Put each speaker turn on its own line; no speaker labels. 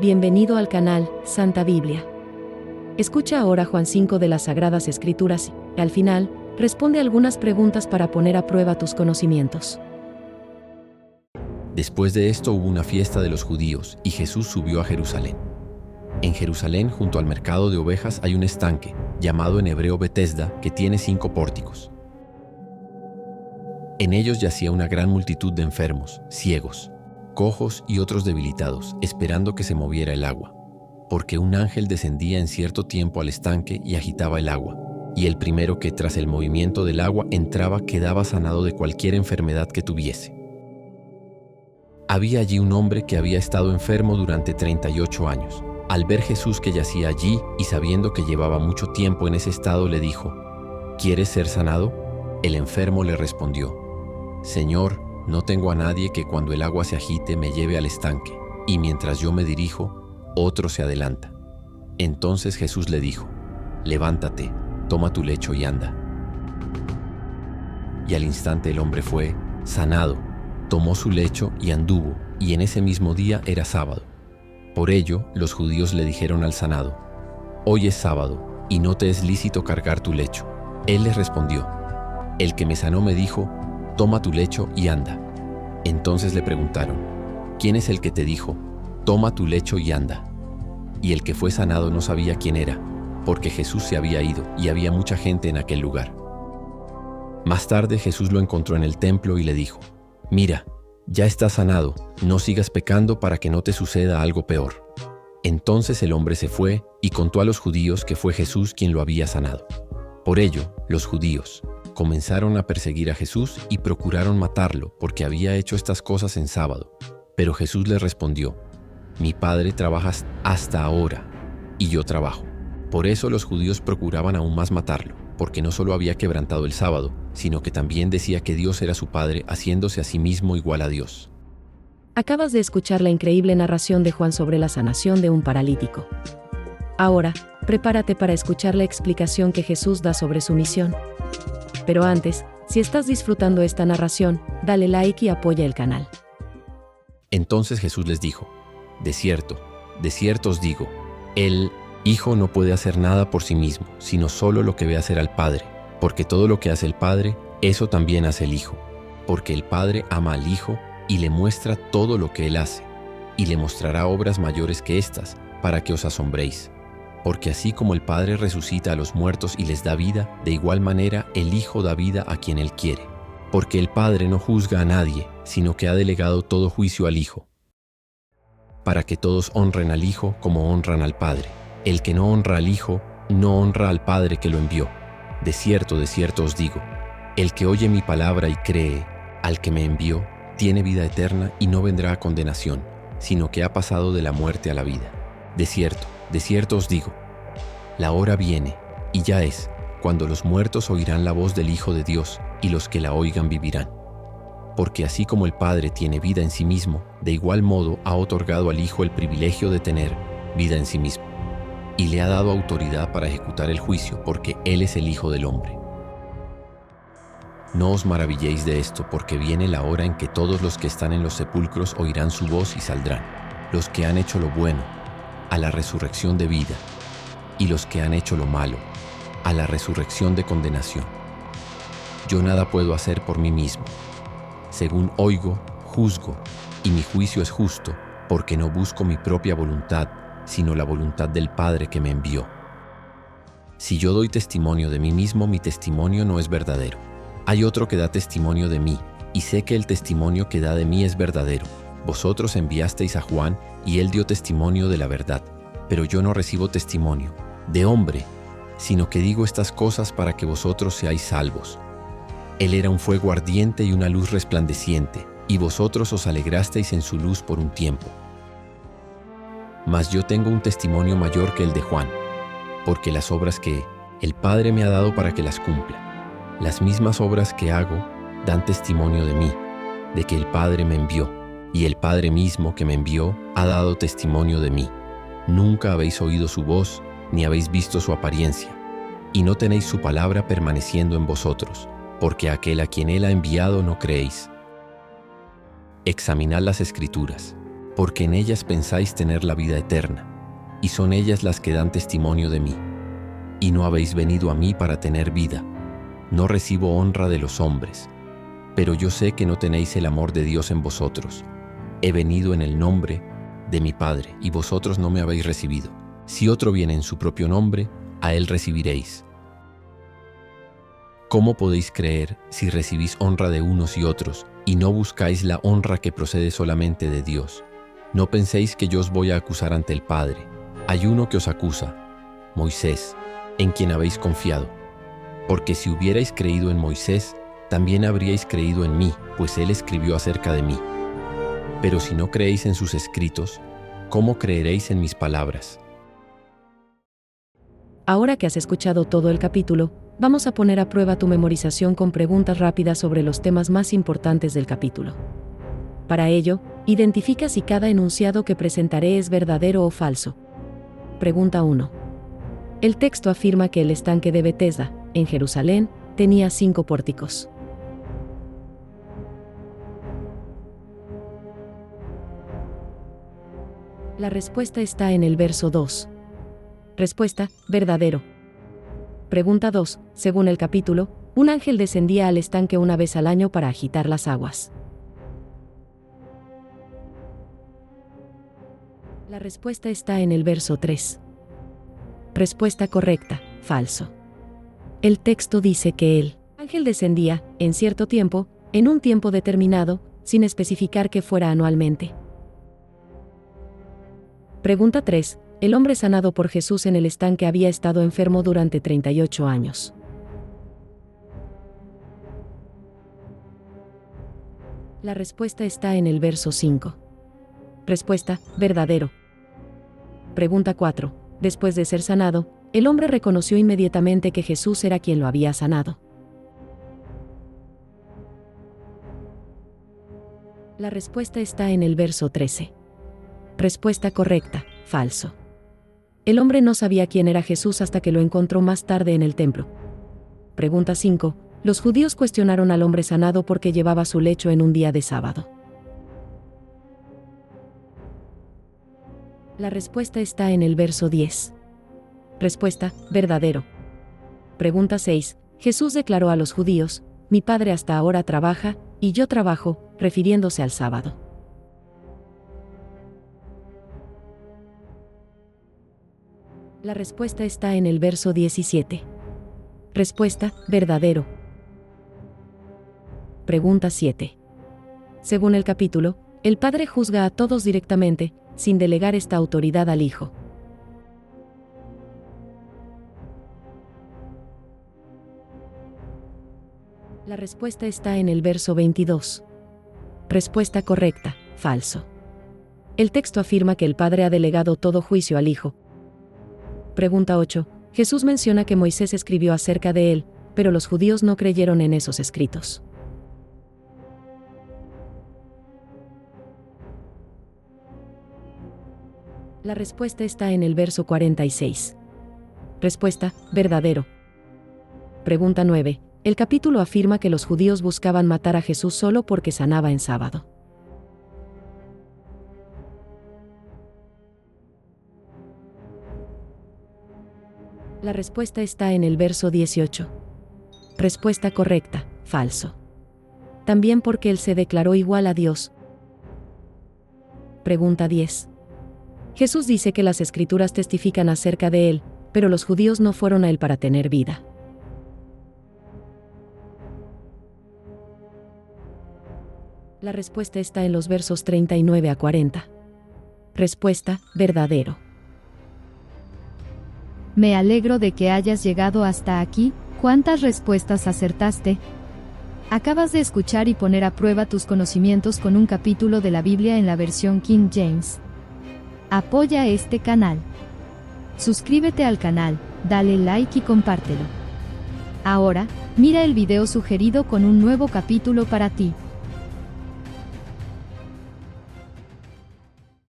Bienvenido al canal Santa Biblia. Escucha ahora Juan 5 de las Sagradas Escrituras y, al final, responde algunas preguntas para poner a prueba tus conocimientos.
Después de esto hubo una fiesta de los judíos y Jesús subió a Jerusalén. En Jerusalén, junto al mercado de ovejas, hay un estanque, llamado en hebreo Betesda, que tiene 5 pórticos. En ellos yacía una gran multitud de enfermos, ciegos, cojos y otros debilitados, esperando que se moviera el agua, porque un ángel descendía en cierto tiempo al estanque y agitaba el agua, y el primero que tras el movimiento del agua entraba quedaba sanado de cualquier enfermedad que tuviese. Había allí un hombre que había estado enfermo durante 38 años. Al ver Jesús que yacía allí y sabiendo que llevaba mucho tiempo en ese estado, le dijo: ¿Quieres ser sanado? El enfermo le respondió: Señor, no tengo a nadie que cuando el agua se agite me lleve al estanque, y mientras yo me dirijo, otro se adelanta. Entonces Jesús le dijo: Levántate, toma tu lecho y anda. Y al instante el hombre fue sanado, tomó su lecho y anduvo, y en ese mismo día era sábado. Por ello, los judíos le dijeron al sanado: Hoy es sábado, y no te es lícito cargar tu lecho. Él les respondió: El que me sanó me dijo: Toma tu lecho y anda. Entonces le preguntaron: ¿Quién es el que te dijo: Toma tu lecho y anda? Y el que fue sanado no sabía quién era, porque Jesús se había ido y había mucha gente en aquel lugar. Más tarde Jesús lo encontró en el templo y le dijo: Mira, ya estás sanado, no sigas pecando para que no te suceda algo peor. Entonces el hombre se fue y contó a los judíos que fue Jesús quien lo había sanado. Por ello, los judíos comenzaron a perseguir a Jesús y procuraron matarlo porque había hecho estas cosas en sábado. Pero Jesús les respondió: Mi Padre trabaja hasta ahora, y yo trabajo. Por eso los judíos procuraban aún más matarlo, porque no solo había quebrantado el sábado, sino que también decía que Dios era su Padre, haciéndose a sí mismo igual a Dios.
Acabas de escuchar la increíble narración de Juan sobre la sanación de un paralítico. Ahora, prepárate para escuchar la explicación que Jesús da sobre su misión. Pero antes, si estás disfrutando esta narración, dale like y apoya el canal.
Entonces Jesús les dijo: de cierto os digo, el Hijo no puede hacer nada por sí mismo, sino solo lo que ve hacer al Padre, porque todo lo que hace el Padre, eso también hace el Hijo, porque el Padre ama al Hijo y le muestra todo lo que Él hace, y le mostrará obras mayores que estas, para que os asombréis. Porque así como el Padre resucita a los muertos y les da vida, de igual manera el Hijo da vida a quien Él quiere. Porque el Padre no juzga a nadie, sino que ha delegado todo juicio al Hijo, para que todos honren al Hijo como honran al Padre. El que no honra al Hijo, no honra al Padre que lo envió. De cierto os digo, el que oye mi palabra y cree al que me envió, tiene vida eterna y no vendrá a condenación, sino que ha pasado de la muerte a la vida. De cierto os digo, la hora viene, y ya es, cuando los muertos oirán la voz del Hijo de Dios, y los que la oigan vivirán. Porque así como el Padre tiene vida en sí mismo, de igual modo ha otorgado al Hijo el privilegio de tener vida en sí mismo, y le ha dado autoridad para ejecutar el juicio, porque Él es el Hijo del Hombre. No os maravilléis de esto, porque viene la hora en que todos los que están en los sepulcros oirán su voz y saldrán, los que han hecho lo bueno, a la resurrección de vida, y los que han hecho lo malo, a la resurrección de condenación. Yo nada puedo hacer por mí mismo. Según oigo, juzgo, y mi juicio es justo, porque no busco mi propia voluntad, sino la voluntad del Padre que me envió. Si yo doy testimonio de mí mismo, mi testimonio no es verdadero. Hay otro que da testimonio de mí, y sé que el testimonio que da de mí es verdadero. Vosotros enviasteis a Juan, y él dio testimonio de la verdad, pero yo no recibo testimonio de hombre, sino que digo estas cosas para que vosotros seáis salvos. Él era un fuego ardiente y una luz resplandeciente, y vosotros os alegrasteis en su luz por un tiempo. Mas yo tengo un testimonio mayor que el de Juan, porque las obras que el Padre me ha dado para que las cumpla, las mismas obras que hago dan testimonio de mí, de que el Padre me envió, y el Padre mismo que me envió ha dado testimonio de mí. Nunca habéis oído su voz, ni habéis visto su apariencia, y no tenéis su palabra permaneciendo en vosotros, porque aquel a quien Él ha enviado no creéis. Examinad las Escrituras, porque en ellas pensáis tener la vida eterna, y son ellas las que dan testimonio de mí. Y no habéis venido a mí para tener vida. No recibo honra de los hombres, pero yo sé que no tenéis el amor de Dios en vosotros. He venido en el nombre de mi Padre, y vosotros no me habéis recibido. Si otro viene en su propio nombre, a él recibiréis. ¿Cómo podéis creer si recibís honra de unos y otros, y no buscáis la honra que procede solamente de Dios? No penséis que yo os voy a acusar ante el Padre. Hay uno que os acusa, Moisés, en quien habéis confiado. Porque si hubierais creído en Moisés, también habríais creído en mí, pues él escribió acerca de mí. Pero si no creéis en sus escritos, ¿cómo creeréis en mis palabras?
Ahora que has escuchado todo el capítulo, vamos a poner a prueba tu memorización con preguntas rápidas sobre los temas más importantes del capítulo. Para ello, identifica si cada enunciado que presentaré es verdadero o falso. Pregunta 1. El texto afirma que el estanque de Betesda, en Jerusalén, tenía 5 pórticos. La respuesta está en el verso 2. Respuesta: verdadero. Pregunta 2. Según el capítulo, un ángel descendía al estanque una vez al año para agitar las aguas. La respuesta está en el verso 3. Respuesta correcta: falso. El texto dice que el ángel descendía, en cierto tiempo, en un tiempo determinado, sin especificar que fuera anualmente. Pregunta 3. El hombre sanado por Jesús en el estanque había estado enfermo durante 38 años. La respuesta está en el verso 5. Respuesta: verdadero. Pregunta 4. Después de ser sanado, el hombre reconoció inmediatamente que Jesús era quien lo había sanado. La respuesta está en el verso 13. Respuesta correcta: falso. El hombre no sabía quién era Jesús hasta que lo encontró más tarde en el templo. Pregunta 5. Los judíos cuestionaron al hombre sanado porque llevaba su lecho en un día de sábado. La respuesta está en el verso 10. Respuesta: verdadero. Pregunta 6. Jesús declaró a los judíos: mi Padre hasta ahora trabaja, y yo trabajo, refiriéndose al sábado. La respuesta está en el verso 17. Respuesta: verdadero. Pregunta 7. Según el capítulo, el Padre juzga a todos directamente, sin delegar esta autoridad al Hijo. La respuesta está en el verso 22. Respuesta correcta: falso. El texto afirma que el Padre ha delegado todo juicio al Hijo. Pregunta 8. Jesús menciona que Moisés escribió acerca de él, pero los judíos no creyeron en esos escritos. La respuesta está en el verso 46. Respuesta: verdadero. Pregunta 9. El capítulo afirma que los judíos buscaban matar a Jesús solo porque sanaba en sábado. La respuesta está en el verso 18. Respuesta correcta: falso. También porque él se declaró igual a Dios. Pregunta 10. Jesús dice que las Escrituras testifican acerca de él, pero los judíos no fueron a él para tener vida. La respuesta está en los versos 39 a 40. Respuesta: verdadero.
Me alegro de que hayas llegado hasta aquí. ¿Cuántas respuestas acertaste? Acabas de escuchar y poner a prueba tus conocimientos con un capítulo de la Biblia en la versión King James. Apoya este canal. Suscríbete al canal, dale like y compártelo. Ahora, mira el video sugerido con un nuevo capítulo para ti.